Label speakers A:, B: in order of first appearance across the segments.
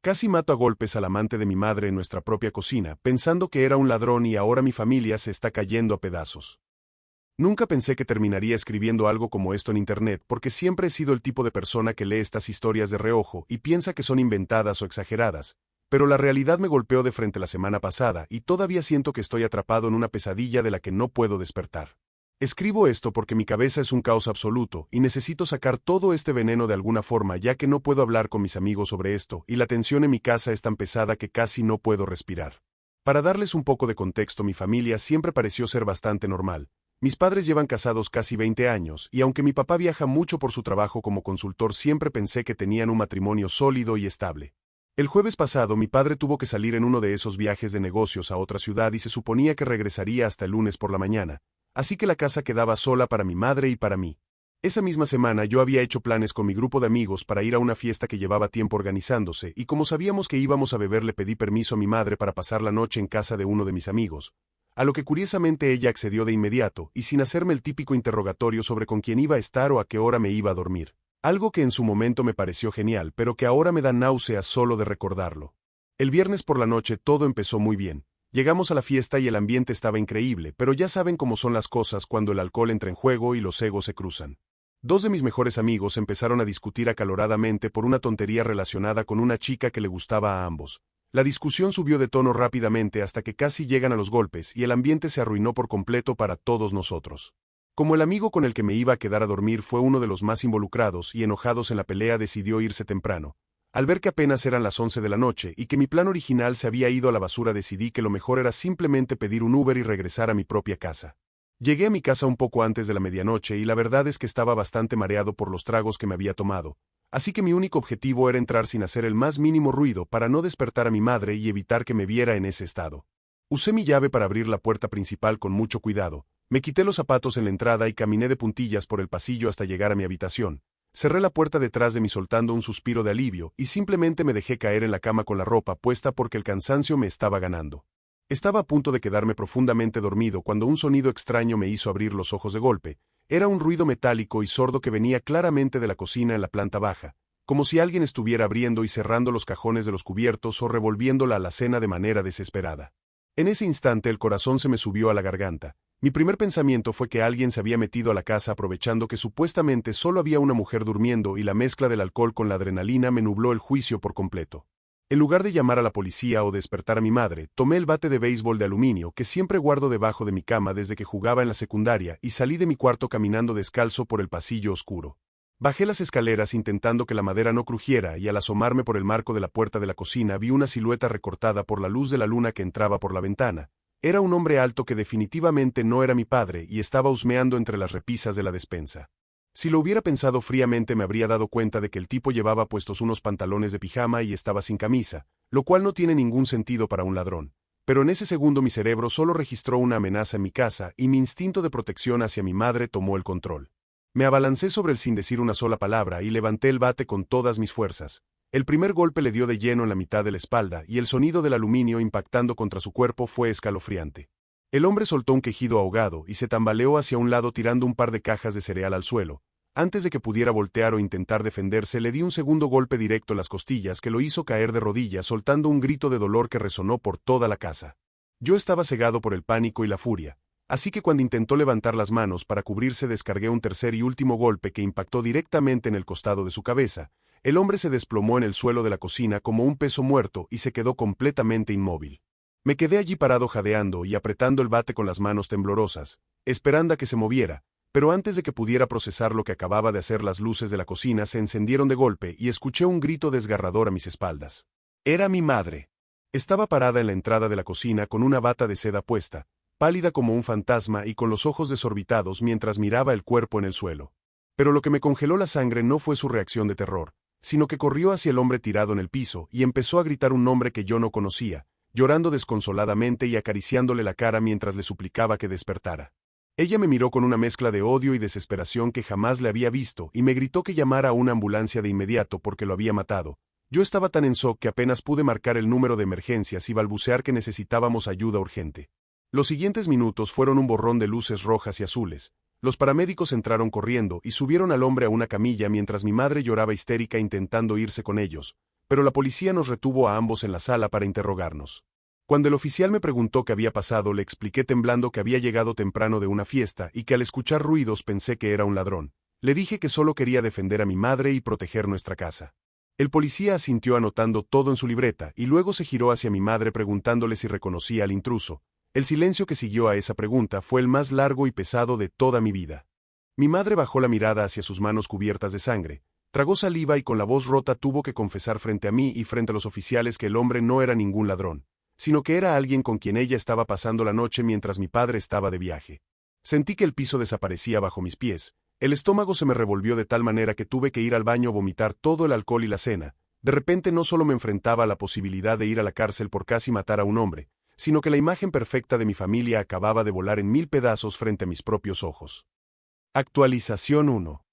A: Casi mato a golpes al amante de mi madre en nuestra propia cocina, pensando que era un ladrón y ahora mi familia se está cayendo a pedazos. Nunca pensé que terminaría escribiendo algo como esto en internet porque siempre he sido el tipo de persona que lee estas historias de reojo y piensa que son inventadas o exageradas, pero la realidad me golpeó de frente la semana pasada y todavía siento que estoy atrapado en una pesadilla de la que no puedo despertar. Escribo esto porque mi cabeza es un caos absoluto y necesito sacar todo este veneno de alguna forma ya que no puedo hablar con mis amigos sobre esto y la tensión en mi casa es tan pesada que casi no puedo respirar. Para darles un poco de contexto, mi familia siempre pareció ser bastante normal. Mis padres llevan casados casi 20 años, y aunque mi papá viaja mucho por su trabajo como consultor, siempre pensé que tenían un matrimonio sólido y estable. El jueves pasado mi padre tuvo que salir en uno de esos viajes de negocios a otra ciudad y se suponía que regresaría hasta el lunes por la mañana, así que la casa quedaba sola para mi madre y para mí. Esa misma semana yo había hecho planes con mi grupo de amigos para ir a una fiesta que llevaba tiempo organizándose, y como sabíamos que íbamos a beber le pedí permiso a mi madre para pasar la noche en casa de uno de mis amigos, a lo que curiosamente ella accedió de inmediato y sin hacerme el típico interrogatorio sobre con quién iba a estar o a qué hora me iba a dormir. Algo que en su momento me pareció genial, pero que ahora me da náuseas solo de recordarlo. El viernes por la noche todo empezó muy bien. Llegamos a la fiesta y el ambiente estaba increíble, pero ya saben cómo son las cosas cuando el alcohol entra en juego y los egos se cruzan. Dos de mis mejores amigos empezaron a discutir acaloradamente por una tontería relacionada con una chica que le gustaba a ambos. La discusión subió de tono rápidamente hasta que casi llegan a los golpes y el ambiente se arruinó por completo para todos nosotros. Como el amigo con el que me iba a quedar a dormir fue uno de los más involucrados y enojados en la pelea, decidió irse temprano. Al ver que apenas eran las 11 de la noche y que mi plan original se había ido a la basura, decidí que lo mejor era simplemente pedir un Uber y regresar a mi propia casa. Llegué a mi casa un poco antes de la medianoche y la verdad es que estaba bastante mareado por los tragos que me había tomado, así que mi único objetivo era entrar sin hacer el más mínimo ruido para no despertar a mi madre y evitar que me viera en ese estado. Usé mi llave para abrir la puerta principal con mucho cuidado, me quité los zapatos en la entrada y caminé de puntillas por el pasillo hasta llegar a mi habitación. Cerré la puerta detrás de mí soltando un suspiro de alivio y simplemente me dejé caer en la cama con la ropa puesta porque el cansancio me estaba ganando. Estaba a punto de quedarme profundamente dormido cuando un sonido extraño me hizo abrir los ojos de golpe. Era un ruido metálico y sordo que venía claramente de la cocina en la planta baja, como si alguien estuviera abriendo y cerrando los cajones de los cubiertos o revolviendo la alacena de manera desesperada. En ese instante el corazón se me subió a la garganta. Mi primer pensamiento fue que alguien se había metido a la casa aprovechando que supuestamente solo había una mujer durmiendo, y la mezcla del alcohol con la adrenalina me nubló el juicio por completo. En lugar de llamar a la policía o despertar a mi madre, tomé el bate de béisbol de aluminio que siempre guardo debajo de mi cama desde que jugaba en la secundaria y salí de mi cuarto caminando descalzo por el pasillo oscuro. Bajé las escaleras intentando que la madera no crujiera y al asomarme por el marco de la puerta de la cocina vi una silueta recortada por la luz de la luna que entraba por la ventana. Era un hombre alto que definitivamente no era mi padre y estaba husmeando entre las repisas de la despensa. Si lo hubiera pensado fríamente me habría dado cuenta de que el tipo llevaba puestos unos pantalones de pijama y estaba sin camisa, lo cual no tiene ningún sentido para un ladrón. Pero en ese segundo mi cerebro solo registró una amenaza en mi casa y mi instinto de protección hacia mi madre tomó el control. Me abalancé sobre él sin decir una sola palabra y levanté el bate con todas mis fuerzas. El primer golpe le dio de lleno en la mitad de la espalda y el sonido del aluminio impactando contra su cuerpo fue escalofriante. El hombre soltó un quejido ahogado y se tambaleó hacia un lado tirando un par de cajas de cereal al suelo. Antes de que pudiera voltear o intentar defenderse, le di un segundo golpe directo en las costillas que lo hizo caer de rodillas soltando un grito de dolor que resonó por toda la casa. Yo estaba cegado por el pánico y la furia, así que cuando intentó levantar las manos para cubrirse descargué un tercer y último golpe que impactó directamente en el costado de su cabeza. El hombre se desplomó en el suelo de la cocina como un peso muerto y se quedó completamente inmóvil. Me quedé allí parado jadeando y apretando el bate con las manos temblorosas, esperando a que se moviera, pero antes de que pudiera procesar lo que acababa de hacer, las luces de la cocina se encendieron de golpe y escuché un grito desgarrador a mis espaldas. Era mi madre. Estaba parada en la entrada de la cocina con una bata de seda puesta, pálida como un fantasma y con los ojos desorbitados mientras miraba el cuerpo en el suelo. Pero lo que me congeló la sangre no fue su reacción de terror, sino que corrió hacia el hombre tirado en el piso y empezó a gritar un nombre que yo no conocía, llorando desconsoladamente y acariciándole la cara mientras le suplicaba que despertara. Ella me miró con una mezcla de odio y desesperación que jamás le había visto y me gritó que llamara a una ambulancia de inmediato porque lo había matado. Yo estaba tan en shock que apenas pude marcar el número de emergencias y balbucear que necesitábamos ayuda urgente. Los siguientes minutos fueron un borrón de luces rojas y azules. Los paramédicos entraron corriendo y subieron al hombre a una camilla mientras mi madre lloraba histérica intentando irse con ellos, pero la policía nos retuvo a ambos en la sala para interrogarnos. Cuando el oficial me preguntó qué había pasado, le expliqué temblando que había llegado temprano de una fiesta y que al escuchar ruidos pensé que era un ladrón. Le dije que solo quería defender a mi madre y proteger nuestra casa. El policía asintió anotando todo en su libreta y luego se giró hacia mi madre preguntándole si reconocía al intruso. El silencio que siguió a esa pregunta fue el más largo y pesado de toda mi vida. Mi madre bajó la mirada hacia sus manos cubiertas de sangre, tragó saliva y con la voz rota tuvo que confesar frente a mí y frente a los oficiales que el hombre no era ningún ladrón, sino que era alguien con quien ella estaba pasando la noche mientras mi padre estaba de viaje. Sentí que el piso desaparecía bajo mis pies, el estómago se me revolvió de tal manera que tuve que ir al baño a vomitar todo el alcohol y la cena. De repente no solo me enfrentaba a la posibilidad de ir a la cárcel por casi matar a un hombre, sino que la imagen perfecta de mi familia acababa de volar en 1000 pedazos frente a mis propios ojos. Actualización 1.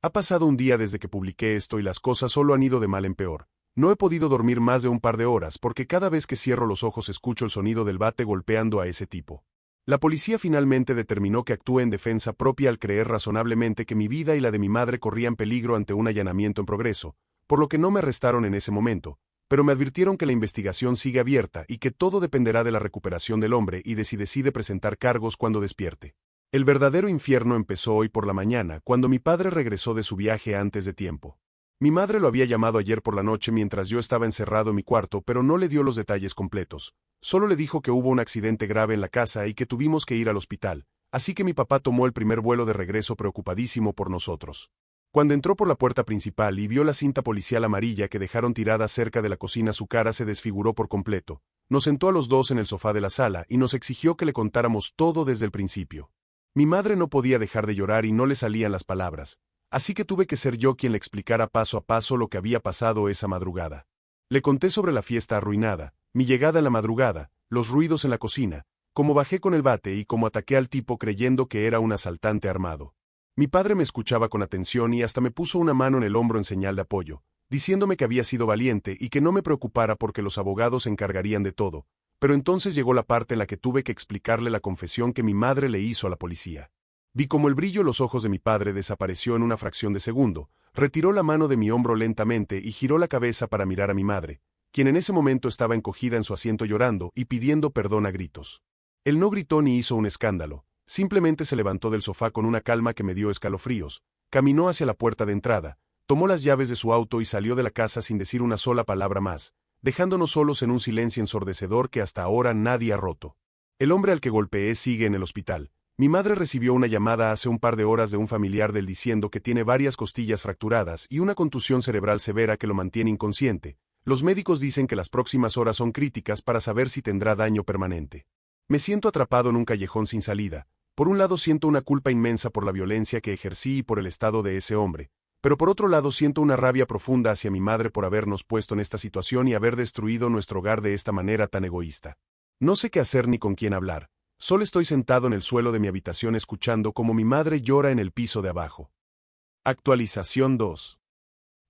A: Ha pasado un día desde que publiqué esto y las cosas solo han ido de mal en peor. No he podido dormir más de un par de horas porque cada vez que cierro los ojos escucho el sonido del bate golpeando a ese tipo. La policía finalmente determinó que actúe en defensa propia al creer razonablemente que mi vida y la de mi madre corrían peligro ante un allanamiento en progreso, por lo que no me arrestaron en ese momento, pero me advirtieron que la investigación sigue abierta y que todo dependerá de la recuperación del hombre y de si decide presentar cargos cuando despierte. El verdadero infierno empezó hoy por la mañana, cuando mi padre regresó de su viaje antes de tiempo. Mi madre lo había llamado ayer por la noche mientras yo estaba encerrado en mi cuarto, pero no le dio los detalles completos. Solo le dijo que hubo un accidente grave en la casa y que tuvimos que ir al hospital, así que mi papá tomó el primer vuelo de regreso preocupadísimo por nosotros. Cuando entró por la puerta principal y vio la cinta policial amarilla que dejaron tirada cerca de la cocina, su cara se desfiguró por completo. Nos sentó a los dos en el sofá de la sala y nos exigió que le contáramos todo desde el principio. Mi madre no podía dejar de llorar y no le salían las palabras, así que tuve que ser yo quien le explicara paso a paso lo que había pasado esa madrugada. Le conté sobre la fiesta arruinada, mi llegada en la madrugada, los ruidos en la cocina, cómo bajé con el bate y cómo ataqué al tipo creyendo que era un asaltante armado. Mi padre me escuchaba con atención y hasta me puso una mano en el hombro en señal de apoyo, diciéndome que había sido valiente y que no me preocupara porque los abogados se encargarían de todo, pero entonces llegó la parte en la que tuve que explicarle la confesión que mi madre le hizo a la policía. Vi cómo el brillo en los ojos de mi padre desapareció en una fracción de segundo, retiró la mano de mi hombro lentamente y giró la cabeza para mirar a mi madre, quien en ese momento estaba encogida en su asiento llorando y pidiendo perdón a gritos. Él no gritó ni hizo un escándalo, simplemente se levantó del sofá con una calma que me dio escalofríos, caminó hacia la puerta de entrada, tomó las llaves de su auto y salió de la casa sin decir una sola palabra más, dejándonos solos en un silencio ensordecedor que hasta ahora nadie ha roto. El hombre al que golpeé sigue en el hospital. Mi madre recibió una llamada hace un par de horas de un familiar de él diciendo que tiene varias costillas fracturadas y una contusión cerebral severa que lo mantiene inconsciente. Los médicos dicen que las próximas horas son críticas para saber si tendrá daño permanente. Me siento atrapado en un callejón sin salida. Por un lado siento una culpa inmensa por la violencia que ejercí y por el estado de ese hombre, pero por otro lado siento una rabia profunda hacia mi madre por habernos puesto en esta situación y haber destruido nuestro hogar de esta manera tan egoísta. No sé qué hacer ni con quién hablar. Solo estoy sentado en el suelo de mi habitación escuchando cómo mi madre llora en el piso de abajo. Actualización 2.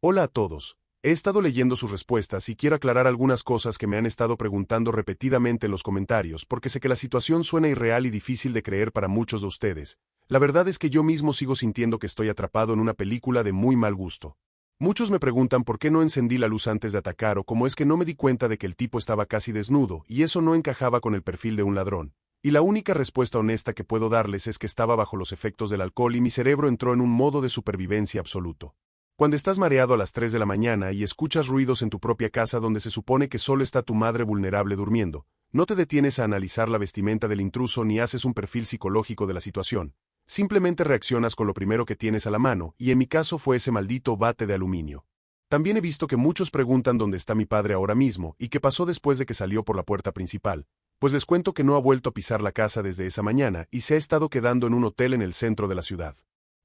A: Hola a todos. He estado leyendo sus respuestas y quiero aclarar algunas cosas que me han estado preguntando repetidamente en los comentarios porque sé que la situación suena irreal y difícil de creer para muchos de ustedes. La verdad es que yo mismo sigo sintiendo que estoy atrapado en una película de muy mal gusto. Muchos me preguntan por qué no encendí la luz antes de atacar o cómo es que no me di cuenta de que el tipo estaba casi desnudo y eso no encajaba con el perfil de un ladrón. Y la única respuesta honesta que puedo darles es que estaba bajo los efectos del alcohol y mi cerebro entró en un modo de supervivencia absoluto. Cuando estás mareado a las 3 de la mañana y escuchas ruidos en tu propia casa donde se supone que solo está tu madre vulnerable durmiendo, no te detienes a analizar la vestimenta del intruso ni haces un perfil psicológico de la situación. Simplemente reaccionas con lo primero que tienes a la mano, y en mi caso fue ese maldito bate de aluminio. También he visto que muchos preguntan dónde está mi padre ahora mismo y qué pasó después de que salió por la puerta principal. Pues les cuento que no ha vuelto a pisar la casa desde esa mañana y se ha estado quedando en un hotel en el centro de la ciudad.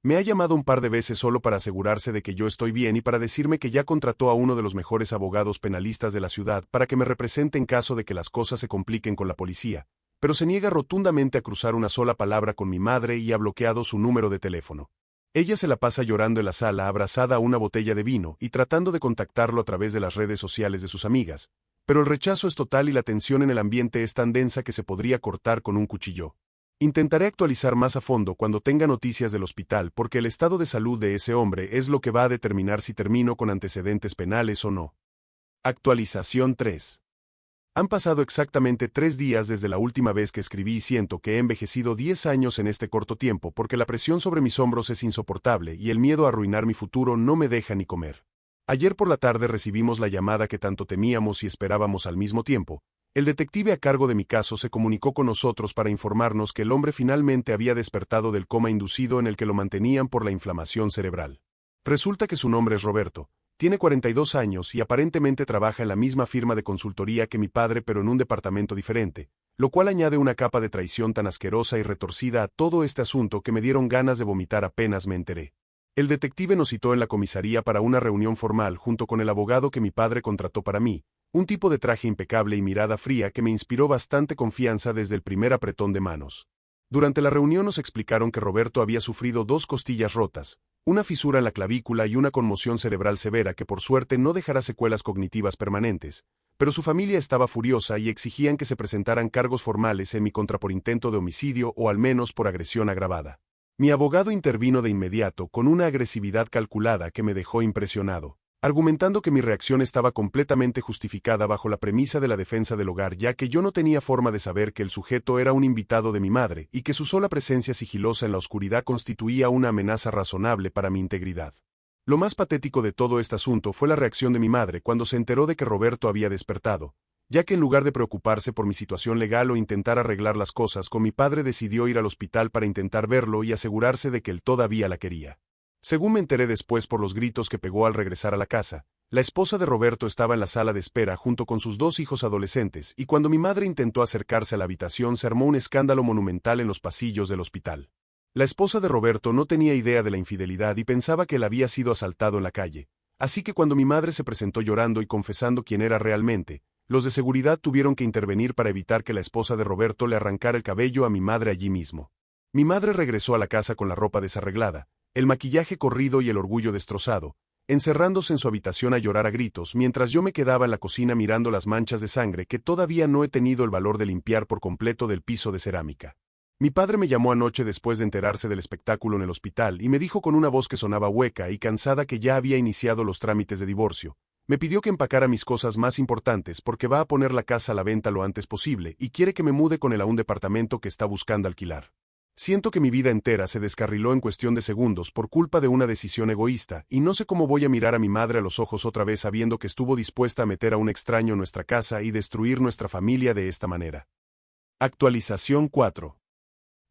A: Me ha llamado un par de veces solo para asegurarse de que yo estoy bien y para decirme que ya contrató a uno de los mejores abogados penalistas de la ciudad para que me represente en caso de que las cosas se compliquen con la policía, pero se niega rotundamente a cruzar una sola palabra con mi madre y ha bloqueado su número de teléfono. Ella se la pasa llorando en la sala abrazada a una botella de vino y tratando de contactarlo a través de las redes sociales de sus amigas, pero el rechazo es total y la tensión en el ambiente es tan densa que se podría cortar con un cuchillo. Intentaré actualizar más a fondo cuando tenga noticias del hospital porque el estado de salud de ese hombre es lo que va a determinar si termino con antecedentes penales o no. Actualización 3. Han pasado exactamente 3 días desde la última vez que escribí y siento que he envejecido 10 años en este corto tiempo porque la presión sobre mis hombros es insoportable y el miedo a arruinar mi futuro no me deja ni comer. Ayer por la tarde recibimos la llamada que tanto temíamos y esperábamos al mismo tiempo. El detective a cargo de mi caso se comunicó con nosotros para informarnos que el hombre finalmente había despertado del coma inducido en el que lo mantenían por la inflamación cerebral. Resulta que su nombre es Roberto. Tiene 42 años y aparentemente trabaja en la misma firma de consultoría que mi padre pero en un departamento diferente, lo cual añade una capa de traición tan asquerosa y retorcida a todo este asunto que me dieron ganas de vomitar apenas me enteré. El detective nos citó en la comisaría para una reunión formal junto con el abogado que mi padre contrató para mí, un tipo de traje impecable y mirada fría que me inspiró bastante confianza desde el primer apretón de manos. Durante la reunión nos explicaron que Roberto había sufrido 2 costillas rotas, una fisura en la clavícula y una conmoción cerebral severa que por suerte no dejará secuelas cognitivas permanentes, pero su familia estaba furiosa y exigían que se presentaran cargos formales en mi contra por intento de homicidio o al menos por agresión agravada. Mi abogado intervino de inmediato con una agresividad calculada que me dejó impresionado, argumentando que mi reacción estaba completamente justificada bajo la premisa de la defensa del hogar ya que yo no tenía forma de saber que el sujeto era un invitado de mi madre y que su sola presencia sigilosa en la oscuridad constituía una amenaza razonable para mi integridad. Lo más patético de todo este asunto fue la reacción de mi madre cuando se enteró de que Roberto había despertado, ya que en lugar de preocuparse por mi situación legal o intentar arreglar las cosas con mi padre decidió ir al hospital para intentar verlo y asegurarse de que él todavía la quería. Según me enteré después por los gritos que pegó al regresar a la casa, la esposa de Roberto estaba en la sala de espera junto con sus 2 hijos adolescentes y cuando mi madre intentó acercarse a la habitación se armó un escándalo monumental en los pasillos del hospital. La esposa de Roberto no tenía idea de la infidelidad y pensaba que él había sido asaltado en la calle, así que cuando mi madre se presentó llorando y confesando quién era realmente, los de seguridad tuvieron que intervenir para evitar que la esposa de Roberto le arrancara el cabello a mi madre allí mismo. Mi madre regresó a la casa con la ropa desarreglada, el maquillaje corrido y el orgullo destrozado, encerrándose en su habitación a llorar a gritos mientras yo me quedaba en la cocina mirando las manchas de sangre que todavía no he tenido el valor de limpiar por completo del piso de cerámica. Mi padre me llamó anoche después de enterarse del espectáculo en el hospital y me dijo con una voz que sonaba hueca y cansada que ya había iniciado los trámites de divorcio. Me pidió que empacara mis cosas más importantes porque va a poner la casa a la venta lo antes posible y quiere que me mude con él a un departamento que está buscando alquilar. Siento que mi vida entera se descarriló en cuestión de segundos por culpa de una decisión egoísta, y no sé cómo voy a mirar a mi madre a los ojos otra vez sabiendo que estuvo dispuesta a meter a un extraño en nuestra casa y destruir nuestra familia de esta manera. Actualización 4.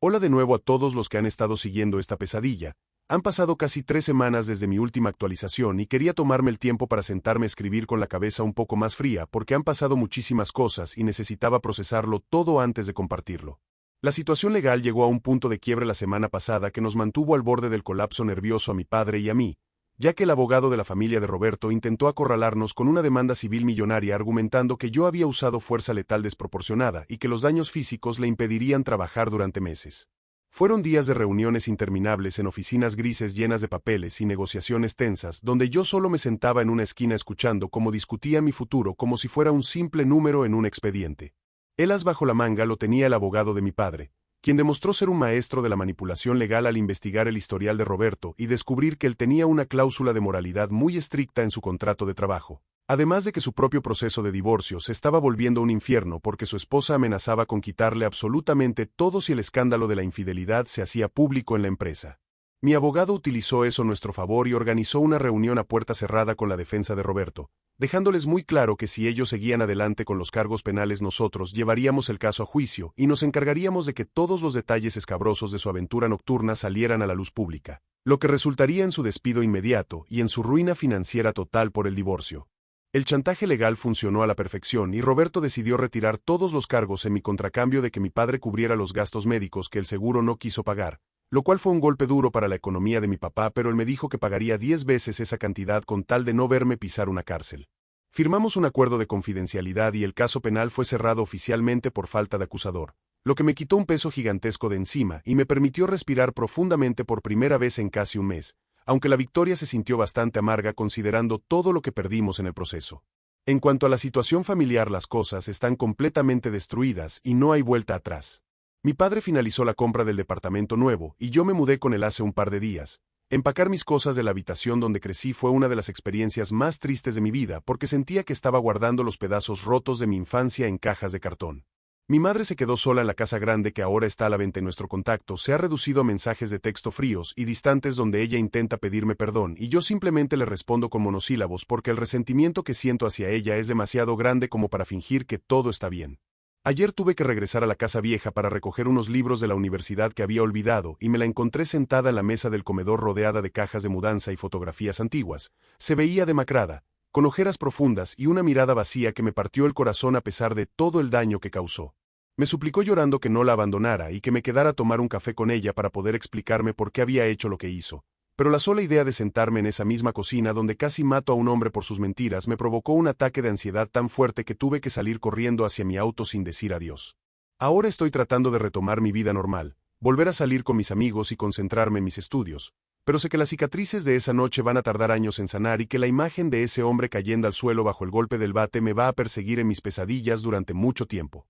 A: Hola de nuevo a todos los que han estado siguiendo esta pesadilla. Han pasado casi 3 semanas desde mi última actualización y quería tomarme el tiempo para sentarme a escribir con la cabeza un poco más fría porque han pasado muchísimas cosas y necesitaba procesarlo todo antes de compartirlo. La situación legal llegó a un punto de quiebre la semana pasada que nos mantuvo al borde del colapso nervioso a mi padre y a mí, ya que el abogado de la familia de Roberto intentó acorralarnos con una demanda civil millonaria argumentando que yo había usado fuerza letal desproporcionada y que los daños físicos le impedirían trabajar durante meses. Fueron días de reuniones interminables en oficinas grises llenas de papeles y negociaciones tensas, donde yo solo me sentaba en una esquina escuchando cómo discutía mi futuro como si fuera un simple número en un expediente. El as bajo la manga lo tenía el abogado de mi padre, quien demostró ser un maestro de la manipulación legal al investigar el historial de Roberto y descubrir que él tenía una cláusula de moralidad muy estricta en su contrato de trabajo, además de que su propio proceso de divorcio se estaba volviendo un infierno porque su esposa amenazaba con quitarle absolutamente todo si el escándalo de la infidelidad se hacía público en la empresa. Mi abogado utilizó eso a nuestro favor y organizó una reunión a puerta cerrada con la defensa de Roberto, dejándoles muy claro que si ellos seguían adelante con los cargos penales nosotros llevaríamos el caso a juicio y nos encargaríamos de que todos los detalles escabrosos de su aventura nocturna salieran a la luz pública, lo que resultaría en su despido inmediato y en su ruina financiera total por el divorcio. El chantaje legal funcionó a la perfección y Roberto decidió retirar todos los cargos en mi contracambio de que mi padre cubriera los gastos médicos que el seguro no quiso pagar, lo cual fue un golpe duro para la economía de mi papá, pero él me dijo que pagaría 10 veces esa cantidad con tal de no verme pisar una cárcel. Firmamos un acuerdo de confidencialidad y el caso penal fue cerrado oficialmente por falta de acusador, lo que me quitó un peso gigantesco de encima y me permitió respirar profundamente por primera vez en casi un mes, aunque la victoria se sintió bastante amarga considerando todo lo que perdimos en el proceso. En cuanto a la situación familiar, las cosas están completamente destruidas y no hay vuelta atrás. Mi padre finalizó la compra del departamento nuevo y yo me mudé con él hace un par de días. Empacar mis cosas de la habitación donde crecí fue una de las experiencias más tristes de mi vida porque sentía que estaba guardando los pedazos rotos de mi infancia en cajas de cartón. Mi madre se quedó sola en la casa grande que ahora está a la venta en nuestro contacto, se ha reducido a mensajes de texto fríos y distantes donde ella intenta pedirme perdón y yo simplemente le respondo con monosílabos porque el resentimiento que siento hacia ella es demasiado grande como para fingir que todo está bien. Ayer tuve que regresar a la casa vieja para recoger unos libros de la universidad que había olvidado y me la encontré sentada en la mesa del comedor rodeada de cajas de mudanza y fotografías antiguas. Se veía demacrada, con ojeras profundas y una mirada vacía que me partió el corazón a pesar de todo el daño que causó. Me suplicó llorando que no la abandonara y que me quedara a tomar un café con ella para poder explicarme por qué había hecho lo que hizo. Pero la sola idea de sentarme en esa misma cocina donde casi mato a un hombre por sus mentiras me provocó un ataque de ansiedad tan fuerte que tuve que salir corriendo hacia mi auto sin decir adiós. Ahora estoy tratando de retomar mi vida normal, volver a salir con mis amigos y concentrarme en mis estudios, pero sé que las cicatrices de esa noche van a tardar años en sanar y que la imagen de ese hombre cayendo al suelo bajo el golpe del bate me va a perseguir en mis pesadillas durante mucho tiempo.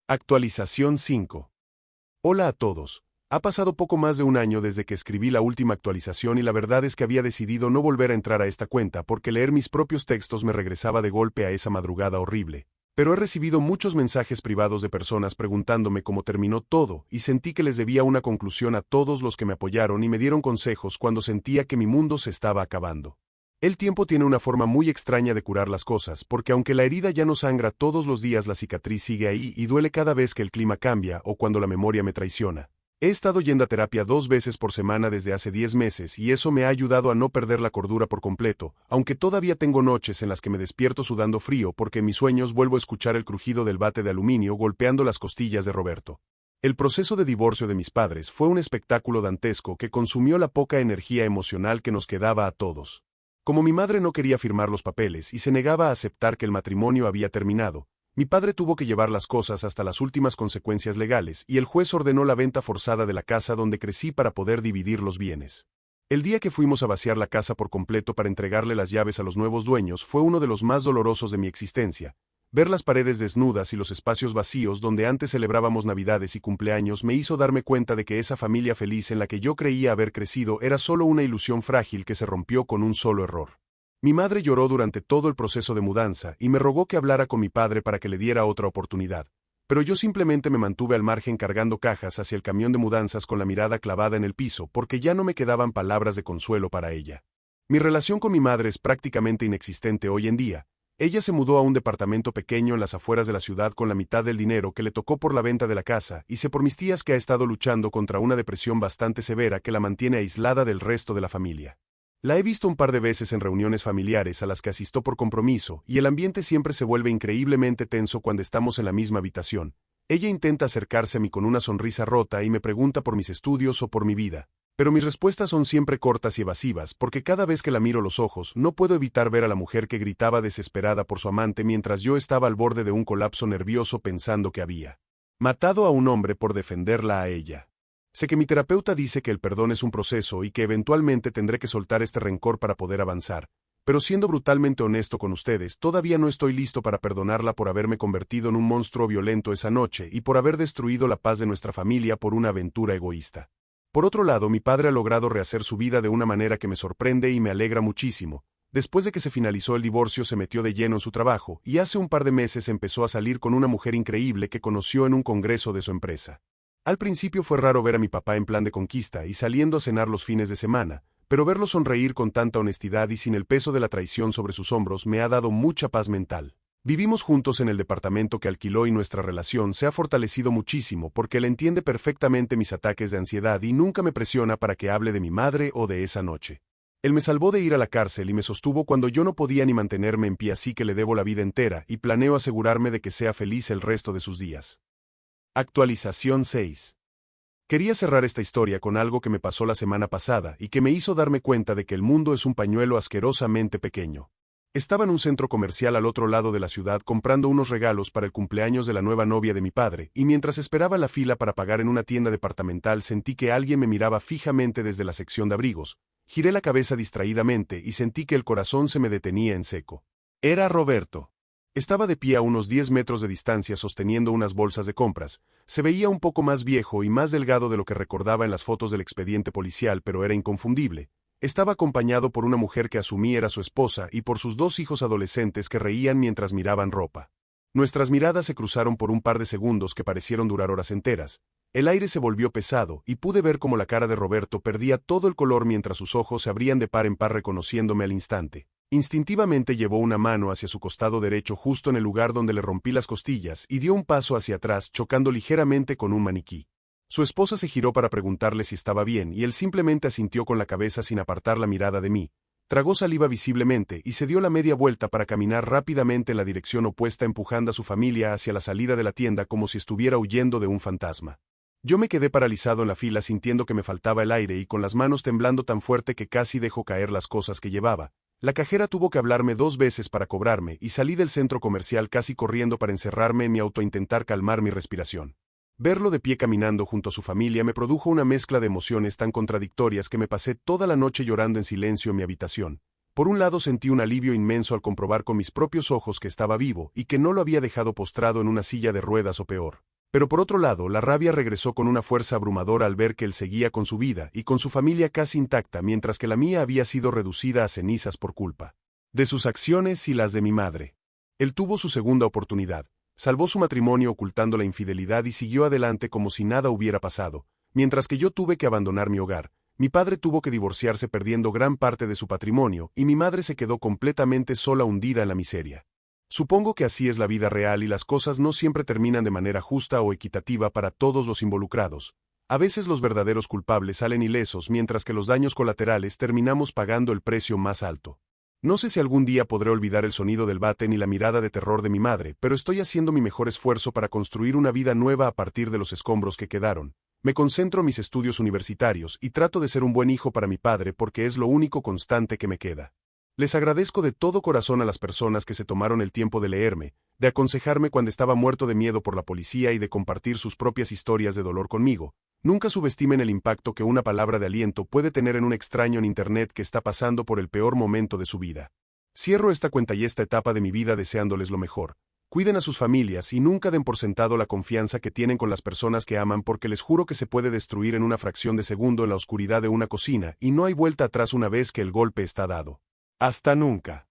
A: Actualización 5. Hola a todos. Ha pasado poco más de un año desde que escribí la última actualización y la verdad es que había decidido no volver a entrar a esta cuenta porque leer mis propios textos me regresaba de golpe a esa madrugada horrible. Pero he recibido muchos mensajes privados de personas preguntándome cómo terminó todo y sentí que les debía una conclusión a todos los que me apoyaron y me dieron consejos cuando sentía que mi mundo se estaba acabando. El tiempo tiene una forma muy extraña de curar las cosas, porque aunque la herida ya no sangra todos los días, la cicatriz sigue ahí y duele cada vez que el clima cambia o cuando la memoria me traiciona. He estado yendo a terapia 2 veces por semana desde hace 10 meses y eso me ha ayudado a no perder la cordura por completo, aunque todavía tengo noches en las que me despierto sudando frío porque en mis sueños vuelvo a escuchar el crujido del bate de aluminio golpeando las costillas de Roberto. El proceso de divorcio de mis padres fue un espectáculo dantesco que consumió la poca energía emocional que nos quedaba a todos. Como mi madre no quería firmar los papeles y se negaba a aceptar que el matrimonio había terminado, mi padre tuvo que llevar las cosas hasta las últimas consecuencias legales y el juez ordenó la venta forzada de la casa donde crecí para poder dividir los bienes. El día que fuimos a vaciar la casa por completo para entregarle las llaves a los nuevos dueños fue uno de los más dolorosos de mi existencia. Ver las paredes desnudas y los espacios vacíos donde antes celebrábamos Navidades y cumpleaños me hizo darme cuenta de que esa familia feliz en la que yo creía haber crecido era solo una ilusión frágil que se rompió con un solo error. Mi madre lloró durante todo el proceso de mudanza y me rogó que hablara con mi padre para que le diera otra oportunidad, pero yo simplemente me mantuve al margen cargando cajas hacia el camión de mudanzas con la mirada clavada en el piso porque ya no me quedaban palabras de consuelo para ella. Mi relación con mi madre es prácticamente inexistente hoy en día. Ella se mudó a un departamento pequeño en las afueras de la ciudad con la mitad del dinero que le tocó por la venta de la casa y sé por mis tías que ha estado luchando contra una depresión bastante severa que la mantiene aislada del resto de la familia. La he visto un par de veces en reuniones familiares a las que asisto por compromiso y el ambiente siempre se vuelve increíblemente tenso cuando estamos en la misma habitación. Ella intenta acercarse a mí con una sonrisa rota y me pregunta por mis estudios o por mi vida. Pero mis respuestas son siempre cortas y evasivas porque cada vez que la miro a los ojos no puedo evitar ver a la mujer que gritaba desesperada por su amante mientras yo estaba al borde de un colapso nervioso pensando que había matado a un hombre por defenderla a ella. Sé que mi terapeuta dice que el perdón es un proceso y que eventualmente tendré que soltar este rencor para poder avanzar, pero siendo brutalmente honesto con ustedes, todavía no estoy listo para perdonarla por haberme convertido en un monstruo violento esa noche y por haber destruido la paz de nuestra familia por una aventura egoísta. Por otro lado, mi padre ha logrado rehacer su vida de una manera que me sorprende y me alegra muchísimo. Después de que se finalizó el divorcio, se metió de lleno en su trabajo y hace un par de meses empezó a salir con una mujer increíble que conoció en un congreso de su empresa. Al principio fue raro ver a mi papá en plan de conquista y saliendo a cenar los fines de semana, pero verlo sonreír con tanta honestidad y sin el peso de la traición sobre sus hombros me ha dado mucha paz mental. Vivimos juntos en el departamento que alquiló y nuestra relación se ha fortalecido muchísimo porque él entiende perfectamente mis ataques de ansiedad y nunca me presiona para que hable de mi madre o de esa noche. Él me salvó de ir a la cárcel y me sostuvo cuando yo no podía ni mantenerme en pie, así que le debo la vida entera y planeo asegurarme de que sea feliz el resto de sus días. Actualización 6. Quería cerrar esta historia con algo que me pasó la semana pasada y que me hizo darme cuenta de que el mundo es un pañuelo asquerosamente pequeño. Estaba en un centro comercial al otro lado de la ciudad comprando unos regalos para el cumpleaños de la nueva novia de mi padre, y mientras esperaba la fila para pagar en una tienda departamental sentí que alguien me miraba fijamente desde la sección de abrigos. Giré la cabeza distraídamente y sentí que el corazón se me detenía en seco. Era Roberto. Estaba de pie a unos 10 metros de distancia sosteniendo unas bolsas de compras. Se veía un poco más viejo y más delgado de lo que recordaba en las fotos del expediente policial, pero era inconfundible. Estaba acompañado por una mujer que asumí era su esposa y por sus 2 hijos adolescentes que reían mientras miraban ropa. Nuestras miradas se cruzaron por un par de segundos que parecieron durar horas enteras. El aire se volvió pesado y pude ver cómo la cara de Roberto perdía todo el color mientras sus ojos se abrían de par en par reconociéndome al instante. Instintivamente llevó una mano hacia su costado derecho justo en el lugar donde le rompí las costillas y dio un paso hacia atrás chocando ligeramente con un maniquí. Su esposa se giró para preguntarle si estaba bien y él simplemente asintió con la cabeza sin apartar la mirada de mí. Tragó saliva visiblemente y se dio la media vuelta para caminar rápidamente en la dirección opuesta empujando a su familia hacia la salida de la tienda como si estuviera huyendo de un fantasma. Yo me quedé paralizado en la fila sintiendo que me faltaba el aire y con las manos temblando tan fuerte que casi dejó caer las cosas que llevaba. La cajera tuvo que hablarme 2 veces para cobrarme y salí del centro comercial casi corriendo para encerrarme en mi auto e intentar calmar mi respiración. Verlo de pie caminando junto a su familia me produjo una mezcla de emociones tan contradictorias que me pasé toda la noche llorando en silencio en mi habitación. Por un lado sentí un alivio inmenso al comprobar con mis propios ojos que estaba vivo y que no lo había dejado postrado en una silla de ruedas o peor. Pero por otro lado, la rabia regresó con una fuerza abrumadora al ver que él seguía con su vida y con su familia casi intacta mientras que la mía había sido reducida a cenizas por culpa de sus acciones y las de mi madre. Él tuvo su segunda oportunidad, salvó su matrimonio ocultando la infidelidad y siguió adelante como si nada hubiera pasado, mientras que yo tuve que abandonar mi hogar. Mi padre tuvo que divorciarse perdiendo gran parte de su patrimonio y mi madre se quedó completamente sola hundida en la miseria. Supongo que así es la vida real y las cosas no siempre terminan de manera justa o equitativa para todos los involucrados. A veces los verdaderos culpables salen ilesos mientras que los daños colaterales terminamos pagando el precio más alto. No sé si algún día podré olvidar el sonido del bate ni la mirada de terror de mi madre, pero estoy haciendo mi mejor esfuerzo para construir una vida nueva a partir de los escombros que quedaron. Me concentro en mis estudios universitarios y trato de ser un buen hijo para mi padre porque es lo único constante que me queda. Les agradezco de todo corazón a las personas que se tomaron el tiempo de leerme, de aconsejarme cuando estaba muerto de miedo por la policía y de compartir sus propias historias de dolor conmigo. Nunca subestimen el impacto que una palabra de aliento puede tener en un extraño en Internet que está pasando por el peor momento de su vida. Cierro esta cuenta y esta etapa de mi vida deseándoles lo mejor. Cuiden a sus familias y nunca den por sentado la confianza que tienen con las personas que aman porque les juro que se puede destruir en una fracción de segundo en la oscuridad de una cocina y no hay vuelta atrás una vez que el golpe está dado. Hasta nunca.